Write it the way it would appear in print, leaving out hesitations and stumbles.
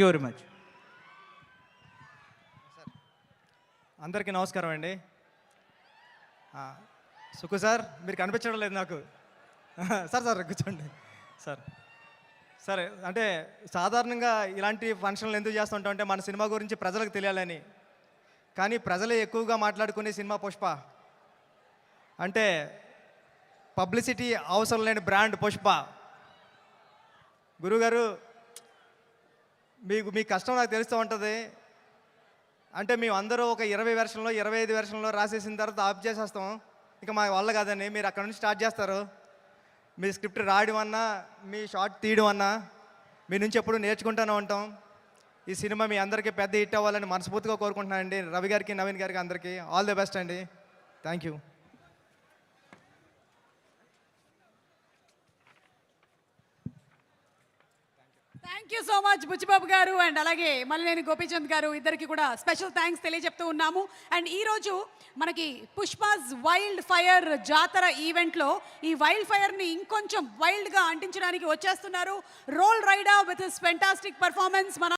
You very much. అందరికీ నమస్కారం అండి. సుకు సార్, మీరు కనిపించడం లేదు నాకు. సార్ సార్ కూర్చోండి సార్. సరే, అంటే సాధారణంగా ఇలాంటి ఫంక్షన్లు ఎందుకు చేస్తుంటాం అంటే మన సినిమా గురించి ప్రజలకు తెలియాలని. కానీ ప్రజలే ఎక్కువగా మాట్లాడుకునే సినిమా పుష్ప. అంటే పబ్లిసిటీ అవసరం లేని బ్రాండ్ పుష్ప. గురుగారు, మీ కష్టం నాకు తెలుస్తూ ఉంటుంది. అంటే మేము అందరూ ఒక 20 వెర్షన్లో 25 వెర్షన్లో రాసేసిన తర్వాత ఆఫ్ చేసేస్తాం. ఇక మా వల్ల కాదని మీరు అక్కడ నుంచి స్టార్ట్ చేస్తారు. మీ స్క్రిప్ట్ రాయడం అన్నా, మీ షార్ట్ తీయడం అన్నా మీ నుంచి ఎప్పుడు నేర్చుకుంటూనే ఉంటాం. ఈ సినిమా మీ అందరికీ పెద్ద హిట్ అవ్వాలని మనస్ఫూర్తిగా కోరుకుంటున్నానండి. రవి గారికి, నవీన్ గారికి అందరికీ ఆల్ ది బెస్ట్ అండి. Thank you. Thank you so much Buchibabu గారు అండ్ అలాగే మల్లినేని గోపీచంద్ గారు, ఇద్దరికి కూడా స్పెషల్ థ్యాంక్స్ తెలియజెప్తూ ఉన్నాము. అండ్ ఈరోజు మనకి పుష్పాస్ వైల్డ్ ఫైర్ జాతర ఈవెంట్లో ఈ వైల్డ్ ఫైర్ని ఇంకొంచెం వైల్డ్గా అంటించడానికి వచ్చేస్తున్నారు Roll Rida with his fantastic performance. మన